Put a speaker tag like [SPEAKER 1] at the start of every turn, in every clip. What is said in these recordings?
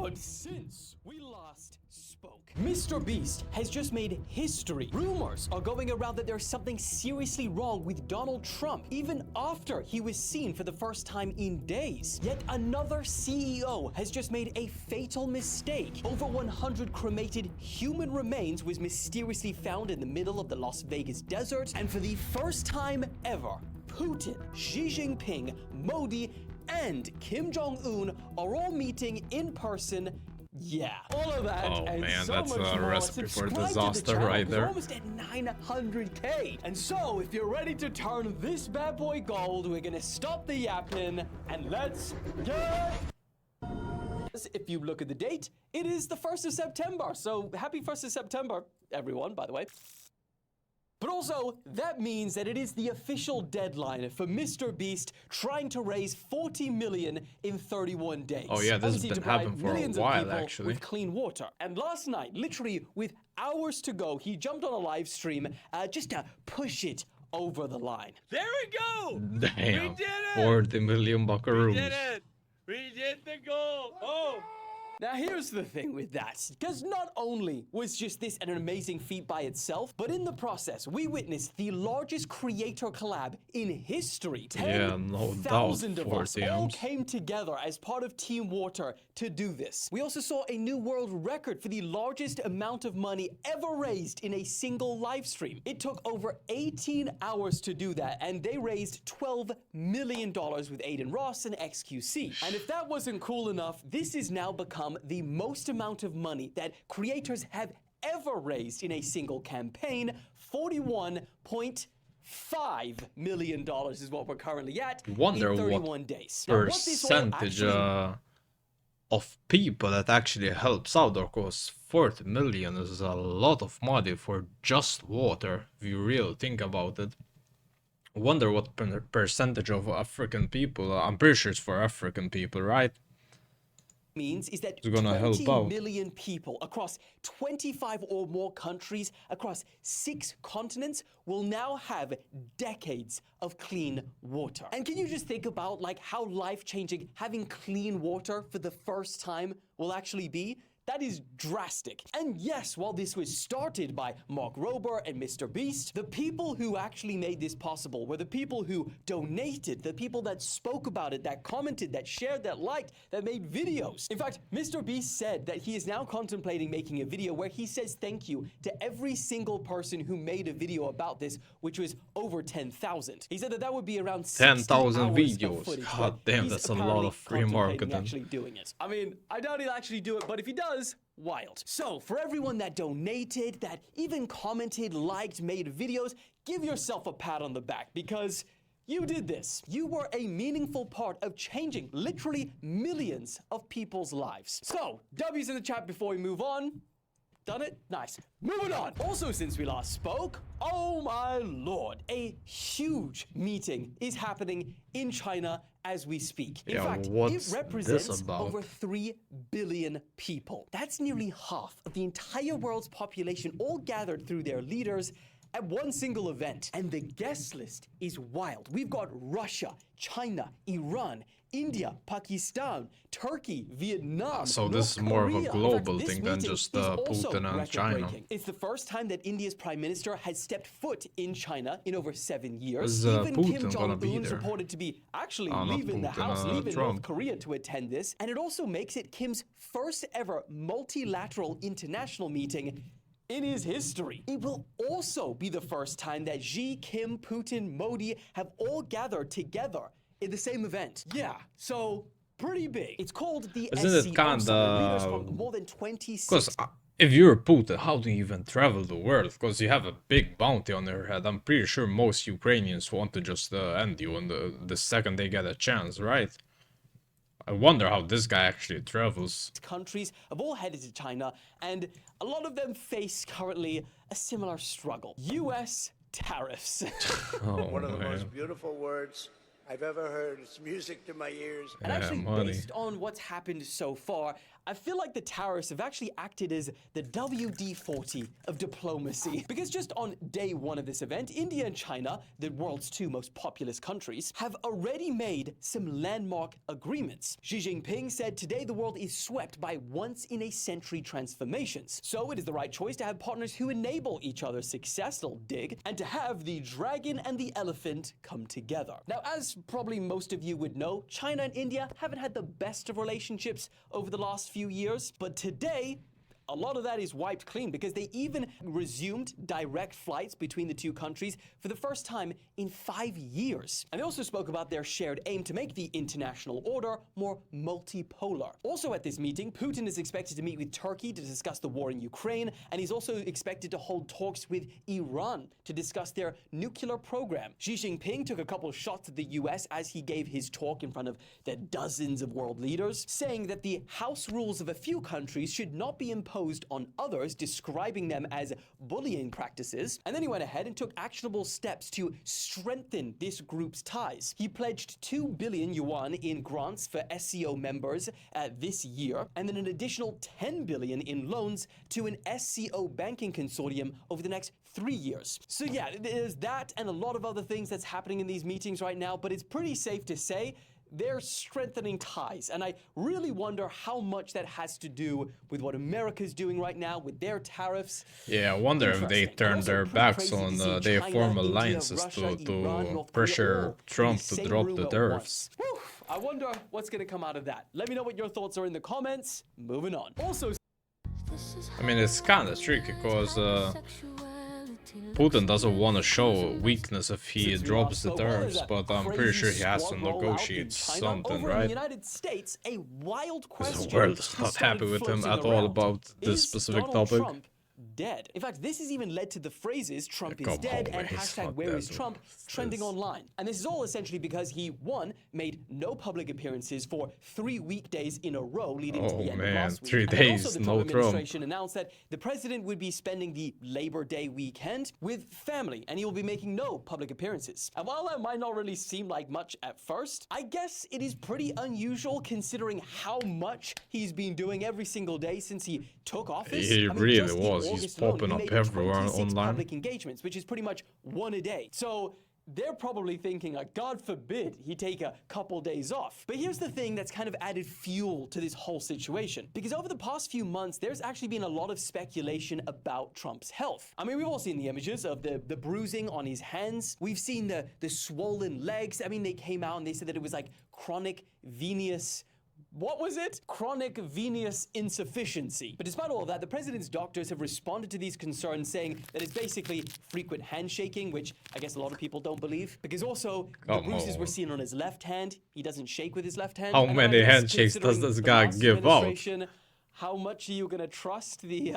[SPEAKER 1] But since we last spoke, MrBeast has just made history. Rumors are going around that there's something seriously wrong with Donald Trump, even after he was seen for the first time in days. Yet another CEO has just made a fatal mistake. Over 100 cremated human remains was mysteriously found in the middle of the Las Vegas desert, and for the first time ever, Putin, Xi Jinping, Modi, and Kim Jong-un are all meeting in person. Yeah, all of that and
[SPEAKER 2] man,
[SPEAKER 1] so
[SPEAKER 2] that's
[SPEAKER 1] much
[SPEAKER 2] a
[SPEAKER 1] more.
[SPEAKER 2] recipe for
[SPEAKER 1] Subscribe to the
[SPEAKER 2] disaster
[SPEAKER 1] channel.
[SPEAKER 2] right there.
[SPEAKER 1] We're almost at 900K. And so, if you're ready to turn this bad boy gold, we're gonna stop the yapping and let's get... If you look at the date, it is the 1st of September. So happy 1st of September, everyone, by the way. But also, that means that it is the official deadline for MrBeast trying to raise 40 million in 31 days.
[SPEAKER 2] Oh yeah, this
[SPEAKER 1] Obviously,
[SPEAKER 2] has
[SPEAKER 1] to
[SPEAKER 2] been
[SPEAKER 1] provide
[SPEAKER 2] happening for a
[SPEAKER 1] millions of
[SPEAKER 2] while,
[SPEAKER 1] people
[SPEAKER 2] actually.
[SPEAKER 1] with clean water. And last night, literally with hours to go, he jumped on a live stream just to push it over the line.
[SPEAKER 3] There we go!
[SPEAKER 2] Damn,
[SPEAKER 3] We did it!
[SPEAKER 2] 40 million buckaroos.
[SPEAKER 3] We did it! We did the goal! Oh!
[SPEAKER 1] Now here's the thing with that, because not only was just this an amazing feat by itself, but in the process, we witnessed the largest creator collab in history.
[SPEAKER 2] Yeah, no doubt,
[SPEAKER 1] 10,000 of us
[SPEAKER 2] 40
[SPEAKER 1] all
[SPEAKER 2] M's.
[SPEAKER 1] came together as part of Team Water to do this. We also saw a new world record for the largest amount of money ever raised in a single live stream. It took over 18 hours to do that, and they raised $12 million with Aiden Ross and XQC. And if that wasn't cool enough, this has now become the most amount of money that creators have ever raised in a single campaign. $41.5 million is what we're currently at
[SPEAKER 2] Wonder
[SPEAKER 1] in 31
[SPEAKER 2] what
[SPEAKER 1] days. Now, what this all
[SPEAKER 2] percentage
[SPEAKER 1] actually...
[SPEAKER 2] of people that actually helps out, of course. 40 million is a lot of money for just water, if you really think about it. Wonder what percentage of African people, I'm pretty sure it's for African people, right?
[SPEAKER 1] means is that
[SPEAKER 2] It's gonna help
[SPEAKER 1] 20
[SPEAKER 2] out.
[SPEAKER 1] million people across 25 or more countries, across 6 continents, will now have decades of clean water. And can you just think about like how life-changing having clean water for the first time will actually be? That is drastic. And yes, while this was started by Mark Rober and MrBeast, the people who actually made this possible were the people who donated, the people that spoke about it, that commented, that shared, that liked, that made videos. In fact, MrBeast said that he is now contemplating making a video where he says thank you to every single person who made a video about this, which was over 10,000. He said that that would be around
[SPEAKER 2] 10,000
[SPEAKER 1] videos.
[SPEAKER 2] videos. God damn, that's a lot of free marketing.
[SPEAKER 1] Actually doing it. I mean, I doubt he'll actually do it, but if he does, wild. So, for everyone that donated, that even commented, liked, made videos, give yourself a pat on the back because you did this. You were a meaningful part of changing literally millions of people's lives. So, W's in the chat before we move on. Done it? Nice. Moving on. Also, since we last spoke, oh my lord, a huge meeting is happening in China as we speak. In fact, it represents over 3 billion people. That's nearly half of the entire world's population all gathered through their leaders at one single event. And the guest list is wild. We've got Russia, China, Iran, India, Pakistan, Turkey, Vietnam.
[SPEAKER 2] So this is more of a global thing than just Putin and China.
[SPEAKER 1] It's the first time that India's prime minister has stepped foot in China in over 7 years.
[SPEAKER 2] Is
[SPEAKER 1] Even
[SPEAKER 2] Putin
[SPEAKER 1] Kim
[SPEAKER 2] gonna be
[SPEAKER 1] Jong-un
[SPEAKER 2] there?
[SPEAKER 1] reported to be actually
[SPEAKER 2] not
[SPEAKER 1] leaving the
[SPEAKER 2] Putin,
[SPEAKER 1] house, leaving
[SPEAKER 2] Trump.
[SPEAKER 1] North Korea to attend this. And it also makes it Kim's first ever multilateral international meeting in his history. It will also be the first time that Xi, Kim, Putin, Modi have all gathered together in the same event. Yeah, so pretty big. It's called the
[SPEAKER 2] Isn't it
[SPEAKER 1] SCO Summit. Leaders
[SPEAKER 2] kinda...
[SPEAKER 1] from more than 26.
[SPEAKER 2] Because if you're Putin, how do you even travel the world? Because you have a big bounty on your head. I'm pretty sure most Ukrainians want to just end you on the second they get a chance, right? I wonder how this guy actually travels.
[SPEAKER 1] Countries have all headed to China, and a lot of them face currently a similar struggle. US tariffs.
[SPEAKER 2] Oh,
[SPEAKER 4] One of the
[SPEAKER 2] man.
[SPEAKER 4] most beautiful words I've ever heard. It's music to my ears.
[SPEAKER 1] And actually,
[SPEAKER 2] money.
[SPEAKER 1] based on what's happened so far, I feel like the tariffs have actually acted as the WD-40 of diplomacy. Because just on day one of this event, India and China, the world's two most populous countries, have already made some landmark agreements. Xi Jinping said today the world is swept by once-in-a-century transformations. So it is the right choice to have partners who enable each other's success, they'll dig, and to have the dragon and the elephant come together. Now, as probably most of you would know, China and India haven't had the best of relationships over the last few years, but today, a lot of that is wiped clean because they even resumed direct flights between the two countries for the first time in 5 years. And they also spoke about their shared aim to make the international order more multipolar. Also at this meeting, Putin is expected to meet with Turkey to discuss the war in Ukraine, and he's also expected to hold talks with Iran to discuss their nuclear program. Xi Jinping took a couple shots at the US as he gave his talk in front of the dozens of world leaders, saying that the house rules of a few countries should not be imposed on others, describing them as bullying practices. And then he went ahead and took actionable steps to strengthen this group's ties. He pledged 2 billion yuan in grants for SCO members this year, and then an additional 10 billion in loans to an SCO banking consortium over the next 3 years. So yeah, there's that and a lot of other things that's happening in these meetings right now, but it's pretty safe to say they're strengthening ties, and I really wonder how much that has to do with what America's doing right now with their tariffs.
[SPEAKER 2] Yeah, I wonder if they
[SPEAKER 1] Interesting.
[SPEAKER 2] turn
[SPEAKER 1] Also
[SPEAKER 2] their
[SPEAKER 1] pretty
[SPEAKER 2] backs
[SPEAKER 1] crazy
[SPEAKER 2] on
[SPEAKER 1] to see
[SPEAKER 2] they
[SPEAKER 1] China,
[SPEAKER 2] form
[SPEAKER 1] India,
[SPEAKER 2] alliances
[SPEAKER 1] Russia,
[SPEAKER 2] to
[SPEAKER 1] Iran, North Korea,
[SPEAKER 2] pressure
[SPEAKER 1] all in
[SPEAKER 2] Trump
[SPEAKER 1] the
[SPEAKER 2] to
[SPEAKER 1] same
[SPEAKER 2] drop
[SPEAKER 1] room
[SPEAKER 2] the
[SPEAKER 1] at
[SPEAKER 2] tariffs.
[SPEAKER 1] once. Whew, I wonder what's going to come out of that. Let me know what your thoughts are in the comments. Moving on. Also,
[SPEAKER 2] I mean, it's kind of tricky because Putin doesn't want to show weakness if he
[SPEAKER 1] since we
[SPEAKER 2] drops
[SPEAKER 1] last
[SPEAKER 2] the
[SPEAKER 1] spoke, well,
[SPEAKER 2] tariffs,
[SPEAKER 1] there's a
[SPEAKER 2] but I'm pretty
[SPEAKER 1] crazy
[SPEAKER 2] sure he has to
[SPEAKER 1] squad rollout in
[SPEAKER 2] negotiate
[SPEAKER 1] China.
[SPEAKER 2] something,
[SPEAKER 1] Over in the
[SPEAKER 2] right?
[SPEAKER 1] United States, a wild question
[SPEAKER 2] The world is
[SPEAKER 1] has
[SPEAKER 2] not
[SPEAKER 1] started
[SPEAKER 2] happy with him
[SPEAKER 1] floating
[SPEAKER 2] at all
[SPEAKER 1] around.
[SPEAKER 2] about this
[SPEAKER 1] Is
[SPEAKER 2] specific
[SPEAKER 1] Donald
[SPEAKER 2] topic.
[SPEAKER 1] Trump dead? In fact, this has even led to the phrases "Trump
[SPEAKER 2] Come
[SPEAKER 1] is dead"
[SPEAKER 2] on,
[SPEAKER 1] and
[SPEAKER 2] he's
[SPEAKER 1] hashtag
[SPEAKER 2] not
[SPEAKER 1] "Where
[SPEAKER 2] dead.
[SPEAKER 1] is Trump"
[SPEAKER 2] It's
[SPEAKER 1] trending
[SPEAKER 2] this.
[SPEAKER 1] online. And this is all essentially because he, one, made no public appearances for 3 weekdays in a row leading to
[SPEAKER 2] Oh,
[SPEAKER 1] the end
[SPEAKER 2] man,
[SPEAKER 1] of last week.
[SPEAKER 2] 3
[SPEAKER 1] And then
[SPEAKER 2] days,
[SPEAKER 1] also the
[SPEAKER 2] no
[SPEAKER 1] Trump
[SPEAKER 2] Trump.
[SPEAKER 1] administration announced that the president would be spending the Labor Day weekend with family, and he will be making no public appearances. And while that might not really seem like much at first, I guess it is pretty unusual considering how much he's been doing every single day since he took office.
[SPEAKER 2] He
[SPEAKER 1] I mean,
[SPEAKER 2] really
[SPEAKER 1] just in
[SPEAKER 2] was. He's
[SPEAKER 1] August alone,
[SPEAKER 2] popping
[SPEAKER 1] he
[SPEAKER 2] up
[SPEAKER 1] made
[SPEAKER 2] everywhere
[SPEAKER 1] 26
[SPEAKER 2] online.
[SPEAKER 1] public engagements, which is pretty much one a day. So they're probably thinking, like, God forbid he take a couple days off. But here's the thing that's kind of added fuel to this whole situation. Because over the past few months, there's actually been a lot of speculation about Trump's health. I mean, we've all seen the images of the bruising on his hands. We've seen the swollen legs. I mean, they came out and they said that it was like chronic venous chronic venous insufficiency. But despite all of that, the president's doctors have responded to these concerns, saying that it's basically frequent handshaking, which I guess a lot of people don't believe. Because also, the
[SPEAKER 2] Come
[SPEAKER 1] bruises
[SPEAKER 2] on.
[SPEAKER 1] were seen on his left hand. He doesn't shake with his left hand.
[SPEAKER 2] How
[SPEAKER 1] And
[SPEAKER 2] many
[SPEAKER 1] I guess
[SPEAKER 2] handshakes does
[SPEAKER 1] considering
[SPEAKER 2] this
[SPEAKER 1] the
[SPEAKER 2] guy
[SPEAKER 1] last
[SPEAKER 2] give out?
[SPEAKER 1] administration, how much are you gonna trust the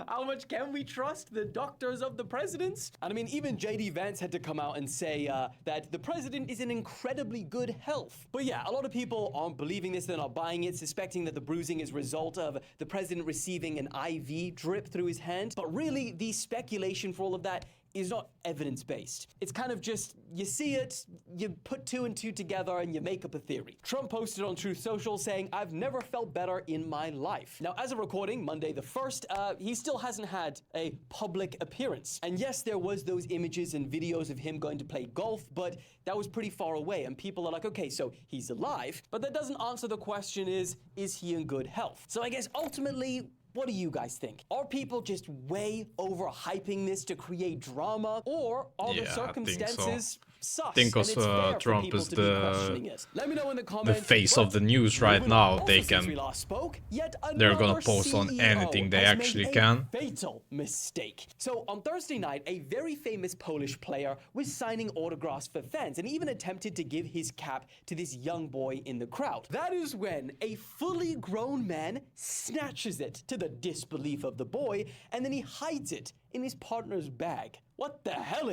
[SPEAKER 1] how much can we trust the doctors of the presidents? And I mean, even JD Vance had to come out and say that the president is in incredibly good health. But yeah, a lot of people aren't believing this, they're not buying it, suspecting that the bruising is a result of the president receiving an IV drip through his hand. But really, the speculation for all of that is not evidence-based. It's kind of just, you see it, you put 2 and 2 together, and you make up a theory. Trump posted on Truth Social saying, "I've never felt better in my life." Now, as of recording, Monday the 1st, he still hasn't had a public appearance. And yes, there was those images and videos of him going to play golf, but that was pretty far away, and people are like, okay, so he's alive, but that doesn't answer the question is he in good health? So I guess ultimately, what do you guys think? Are people just way overhyping this to create drama, or are
[SPEAKER 2] Yeah, I
[SPEAKER 1] the
[SPEAKER 2] think so.
[SPEAKER 1] circumstances sus?
[SPEAKER 2] Think
[SPEAKER 1] and it's fair for
[SPEAKER 2] Trump
[SPEAKER 1] people
[SPEAKER 2] is
[SPEAKER 1] to be questioning it? Let me know in the comments.
[SPEAKER 2] face of
[SPEAKER 1] But
[SPEAKER 2] the news right
[SPEAKER 1] moving on.
[SPEAKER 2] now. They
[SPEAKER 1] Also, since
[SPEAKER 2] can-
[SPEAKER 1] we last spoke, yet
[SPEAKER 2] they're gonna
[SPEAKER 1] another
[SPEAKER 2] post on
[SPEAKER 1] CEO
[SPEAKER 2] anything they
[SPEAKER 1] has
[SPEAKER 2] actually
[SPEAKER 1] made
[SPEAKER 2] can.
[SPEAKER 1] a fatal mistake. So on Thursday night, a very famous Polish player was signing autographs for fans and even attempted to give his cap to this young boy in the crowd. That is when a fully grown man snatches it, to the disbelief of the boy, and then he hides it in his partner's bag. What the hell?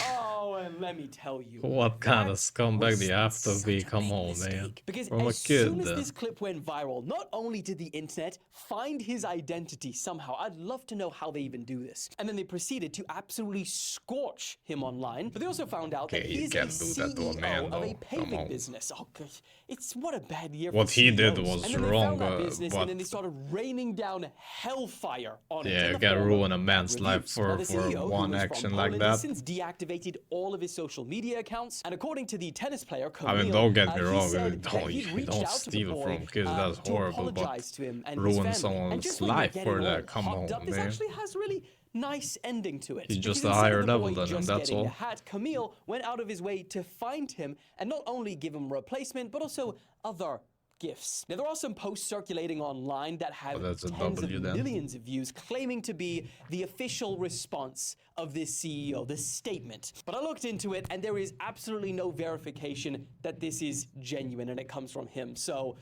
[SPEAKER 1] Oh, and let me tell you.
[SPEAKER 2] What kind of
[SPEAKER 1] that
[SPEAKER 2] scumbag do you have to
[SPEAKER 1] was
[SPEAKER 2] be?
[SPEAKER 1] such a
[SPEAKER 2] Come
[SPEAKER 1] big
[SPEAKER 2] on, man.
[SPEAKER 1] mistake. Because
[SPEAKER 2] From a
[SPEAKER 1] as soon
[SPEAKER 2] kid.
[SPEAKER 1] as this clip went viral, not only did the internet find his identity somehow, I'd love to know how they even do this, and then they proceeded to absolutely scorch him online. But they also found out that
[SPEAKER 2] Okay, you
[SPEAKER 1] he's a
[SPEAKER 2] can't do that to a
[SPEAKER 1] CEO
[SPEAKER 2] man,
[SPEAKER 1] of
[SPEAKER 2] though.
[SPEAKER 1] a
[SPEAKER 2] Come
[SPEAKER 1] paving
[SPEAKER 2] on.
[SPEAKER 1] business. Oh, gosh. It's what a bad year
[SPEAKER 2] What
[SPEAKER 1] for
[SPEAKER 2] he did
[SPEAKER 1] CEOs.
[SPEAKER 2] was
[SPEAKER 1] And then they
[SPEAKER 2] wrong,
[SPEAKER 1] found that business,
[SPEAKER 2] but
[SPEAKER 1] and then they started raining down hellfire on it.
[SPEAKER 2] yeah,
[SPEAKER 1] in
[SPEAKER 2] you
[SPEAKER 1] the
[SPEAKER 2] can
[SPEAKER 1] form of
[SPEAKER 2] ruin a
[SPEAKER 1] bad
[SPEAKER 2] man's life
[SPEAKER 1] reviews. Now, the
[SPEAKER 2] for
[SPEAKER 1] CEO, who
[SPEAKER 2] one
[SPEAKER 1] was from
[SPEAKER 2] action like
[SPEAKER 1] Poland, has
[SPEAKER 2] that.
[SPEAKER 1] since deactivated all of his social media accounts, and according to the tennis player
[SPEAKER 2] I mean,
[SPEAKER 1] Camille,
[SPEAKER 2] don't get me
[SPEAKER 1] he
[SPEAKER 2] wrong,
[SPEAKER 1] said that
[SPEAKER 2] don't,
[SPEAKER 1] he'd
[SPEAKER 2] you
[SPEAKER 1] reached
[SPEAKER 2] don't
[SPEAKER 1] out to the
[SPEAKER 2] steal
[SPEAKER 1] boy
[SPEAKER 2] from kids, that's
[SPEAKER 1] to
[SPEAKER 2] horrible, but
[SPEAKER 1] apologize to him and his
[SPEAKER 2] ruin
[SPEAKER 1] family. And
[SPEAKER 2] someone's
[SPEAKER 1] just when you're
[SPEAKER 2] life
[SPEAKER 1] getting
[SPEAKER 2] for
[SPEAKER 1] all
[SPEAKER 2] that, come
[SPEAKER 1] hopped
[SPEAKER 2] on,
[SPEAKER 1] up, this
[SPEAKER 2] man.
[SPEAKER 1] actually has really nice ending to it.
[SPEAKER 2] He's just
[SPEAKER 1] Because
[SPEAKER 2] a
[SPEAKER 1] instead
[SPEAKER 2] higher
[SPEAKER 1] of the
[SPEAKER 2] level
[SPEAKER 1] boy
[SPEAKER 2] than him,
[SPEAKER 1] just
[SPEAKER 2] that's
[SPEAKER 1] getting
[SPEAKER 2] all.
[SPEAKER 1] the hat, Camille went out of his way to find him and not only give him a replacement, but also other gifts. Now, there are some posts circulating online that have
[SPEAKER 2] that's a
[SPEAKER 1] tens
[SPEAKER 2] W
[SPEAKER 1] of
[SPEAKER 2] then.
[SPEAKER 1] millions of views claiming to be the official response of this CEO, this statement. But I looked into it and there is absolutely no verification that this is genuine and it comes from him. So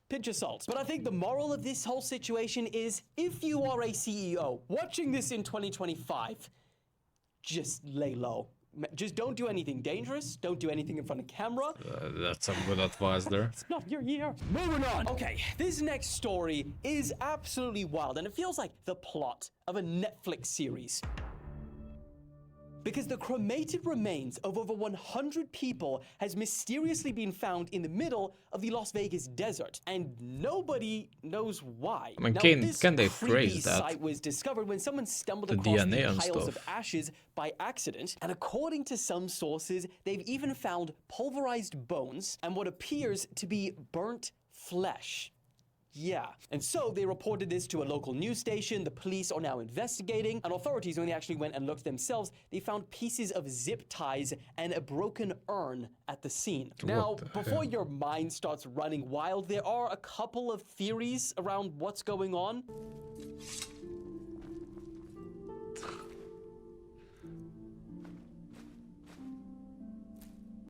[SPEAKER 1] pinch of salt. But I think the moral of this whole situation is if you are a CEO watching this in 2025, just lay low. Just don't do anything dangerous. Don't do anything in front of camera.
[SPEAKER 2] That's some good advice there.
[SPEAKER 1] It's not your year. Moving on. Okay, this next story is absolutely wild, and it feels like the plot of a Netflix series. Because the cremated remains of over 100 people has mysteriously been found in the middle of the Las Vegas desert, and nobody knows why.
[SPEAKER 2] I mean,
[SPEAKER 1] Now,
[SPEAKER 2] can
[SPEAKER 1] this
[SPEAKER 2] they
[SPEAKER 1] creepy
[SPEAKER 2] trace that?
[SPEAKER 1] site was discovered when someone stumbled
[SPEAKER 2] The
[SPEAKER 1] across
[SPEAKER 2] DNA
[SPEAKER 1] the
[SPEAKER 2] and
[SPEAKER 1] piles of
[SPEAKER 2] stuff.
[SPEAKER 1] ashes by accident, and according to some sources, they've even found pulverized bones and what appears to be burnt flesh. Yeah. And so they reported this to a local news station. The police are now investigating, and authorities, when they actually went and looked themselves, they found pieces of zip ties and a broken urn at the scene. Now,
[SPEAKER 2] the
[SPEAKER 1] before
[SPEAKER 2] hell?
[SPEAKER 1] your mind starts running wild, there are a couple of theories around what's going on.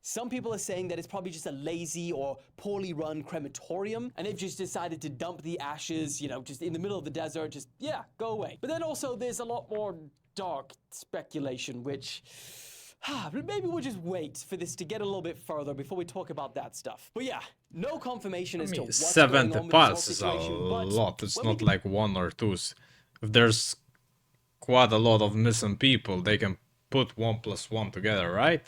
[SPEAKER 1] Some people are saying that it's probably just a lazy or poorly run crematorium, and they've just decided to dump the ashes, you know, just in the middle of the desert, just, yeah, go away. But then also there's a lot more dark speculation, which maybe we'll just wait for this to get a little bit further before we talk about that stuff. But yeah, no confirmation as to what's going
[SPEAKER 2] 70
[SPEAKER 1] on with this whole
[SPEAKER 2] piles is a
[SPEAKER 1] situation, but
[SPEAKER 2] lot. It's
[SPEAKER 1] when we
[SPEAKER 2] not like one or two. If there's quite a lot of missing people, they can put 1 + 1 together, right?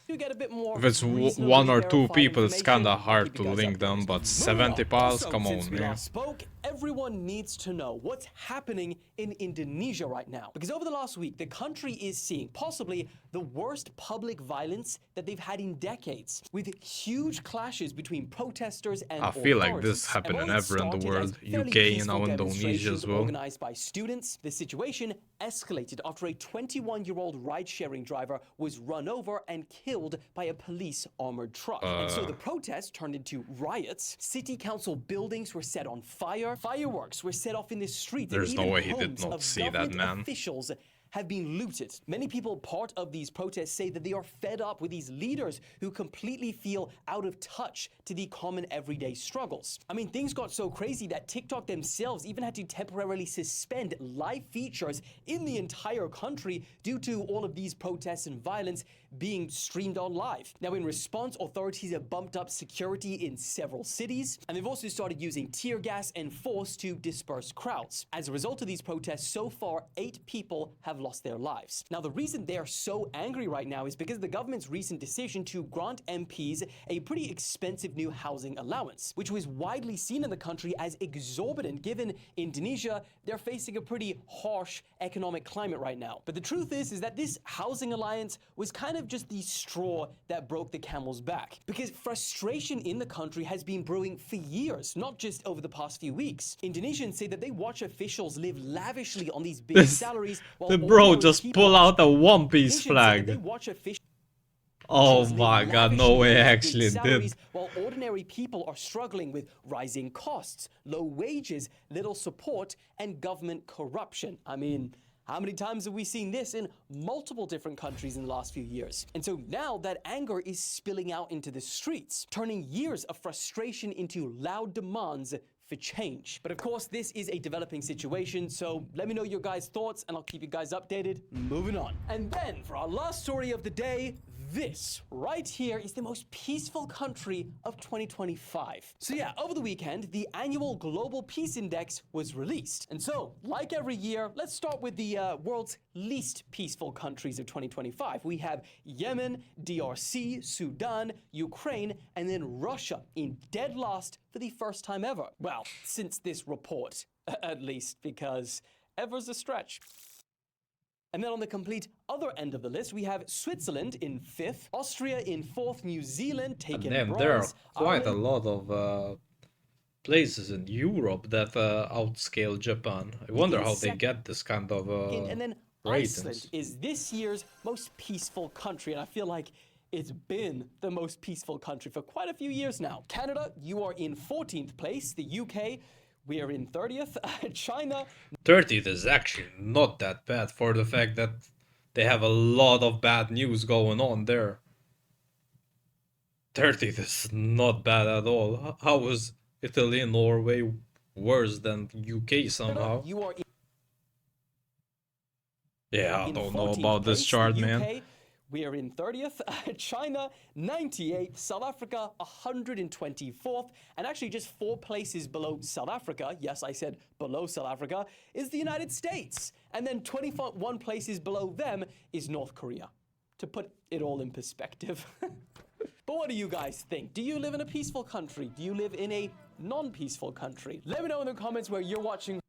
[SPEAKER 1] do get a bit more
[SPEAKER 2] If it's
[SPEAKER 1] reasonably
[SPEAKER 2] one or two
[SPEAKER 1] verified
[SPEAKER 2] people, it's
[SPEAKER 1] information,
[SPEAKER 2] kinda
[SPEAKER 1] I'll
[SPEAKER 2] hard
[SPEAKER 1] keep you
[SPEAKER 2] to
[SPEAKER 1] guys
[SPEAKER 2] link them,
[SPEAKER 1] updated.
[SPEAKER 2] but
[SPEAKER 1] Moving
[SPEAKER 2] 70
[SPEAKER 1] on.
[SPEAKER 2] piles,
[SPEAKER 1] Also,
[SPEAKER 2] come
[SPEAKER 1] since
[SPEAKER 2] on,
[SPEAKER 1] we
[SPEAKER 2] man.
[SPEAKER 1] last spoke, everyone needs to know what's happening in Indonesia right now. Because over the last week, the country is seeing possibly the worst public violence that they've had in decades, with huge clashes between protesters and
[SPEAKER 2] I feel like
[SPEAKER 1] authorities.
[SPEAKER 2] this happening
[SPEAKER 1] And while it
[SPEAKER 2] everywhere in the
[SPEAKER 1] started as
[SPEAKER 2] world,
[SPEAKER 1] fairly
[SPEAKER 2] UK, you
[SPEAKER 1] peaceful
[SPEAKER 2] know, Indonesia
[SPEAKER 1] demonstrations
[SPEAKER 2] as well.
[SPEAKER 1] organized by students, the situation escalated after a 21-year-old ride-sharing driver was run over and killed by a police armored truck. And so the protests turned into riots. City council buildings were set on fire. Fireworks were set off in the streets.
[SPEAKER 2] There's
[SPEAKER 1] and
[SPEAKER 2] no
[SPEAKER 1] even
[SPEAKER 2] way he did
[SPEAKER 1] homes
[SPEAKER 2] not
[SPEAKER 1] of
[SPEAKER 2] see that,
[SPEAKER 1] government
[SPEAKER 2] man.
[SPEAKER 1] officials have been looted. Many people part of these protests say that they are fed up with these leaders who completely feel out of touch to the common everyday struggles. I mean, things got so crazy that TikTok themselves even had to temporarily suspend live features in the entire country due to all of these protests and violence being streamed on live. Now, in response, authorities have bumped up security in several cities, and they've also started using tear gas and force to disperse crowds. As a result of these protests, so far, 8 people have lost their lives. Now, the reason they are so angry right now is because of the government's recent decision to grant MPs a pretty expensive new housing allowance, which was widely seen in the country as exorbitant given Indonesia, they're facing a pretty harsh economic climate right now. But the truth is that this housing alliance was kind of just the straw that broke the camel's back, because frustration in the country has been brewing for years, not just over the past few weeks. Indonesians say that they watch officials live lavishly on these big salaries while
[SPEAKER 2] The bro
[SPEAKER 1] ordinary
[SPEAKER 2] just
[SPEAKER 1] people
[SPEAKER 2] pull
[SPEAKER 1] are
[SPEAKER 2] out a One Piece
[SPEAKER 1] Indonesians say that they
[SPEAKER 2] flag.
[SPEAKER 1] watch officials
[SPEAKER 2] Oh
[SPEAKER 1] live
[SPEAKER 2] my god,
[SPEAKER 1] lavishly
[SPEAKER 2] no
[SPEAKER 1] on
[SPEAKER 2] way
[SPEAKER 1] these
[SPEAKER 2] I
[SPEAKER 1] big
[SPEAKER 2] actually
[SPEAKER 1] salaries,
[SPEAKER 2] did.
[SPEAKER 1] while ordinary people are struggling with rising costs, low wages, little support, and government corruption. I mean, how many times have we seen this in multiple different countries in the last few years? And so now that anger is spilling out into the streets, turning years of frustration into loud demands for change. But of course, this is a developing situation, so let me know your guys' thoughts and I'll keep you guys updated. Moving on. And then for our last story of the day, this right here is the most peaceful country of 2025. So yeah, over the weekend, the annual Global Peace Index was released. And so, like every year, let's start with the world's least peaceful countries of 2025. We have Yemen, DRC, Sudan, Ukraine, and then Russia in dead last for the first time ever. Well, since this report, at least, because ever's a stretch. And then on the complete other end of the list, we have Switzerland in 5th, Austria in 4th, New Zealand taking
[SPEAKER 2] Damn,
[SPEAKER 1] bronze.
[SPEAKER 2] there are quite a
[SPEAKER 1] Ireland-
[SPEAKER 2] lot of places in Europe that outscale Japan. I wonder how they get this kind of
[SPEAKER 1] and then
[SPEAKER 2] ratings.
[SPEAKER 1] Iceland is this year's most peaceful country, and I feel like it's been the most peaceful country for quite a few years now. Canada, you are in 14th place. The UK, we are in 30th. China,
[SPEAKER 2] 30th is actually not that bad for the fact that they have a lot of bad news going on there. 30th is not bad at all. How is Italy and Norway worse than UK somehow?
[SPEAKER 1] you are
[SPEAKER 2] Yeah, I
[SPEAKER 1] in
[SPEAKER 2] don't know
[SPEAKER 1] 14th
[SPEAKER 2] about this
[SPEAKER 1] place.
[SPEAKER 2] chart,
[SPEAKER 1] The
[SPEAKER 2] man.
[SPEAKER 1] UK, we are in 30th. China, 98th. South Africa, 124th. And actually just 4 places below South Africa, yes, I said below South Africa, is the United States. And then 21 places below them is North Korea, to put it all in perspective. But what do you guys think? Do you live in a peaceful country? Do you live in a non-peaceful country? Let me know in the comments where you're watching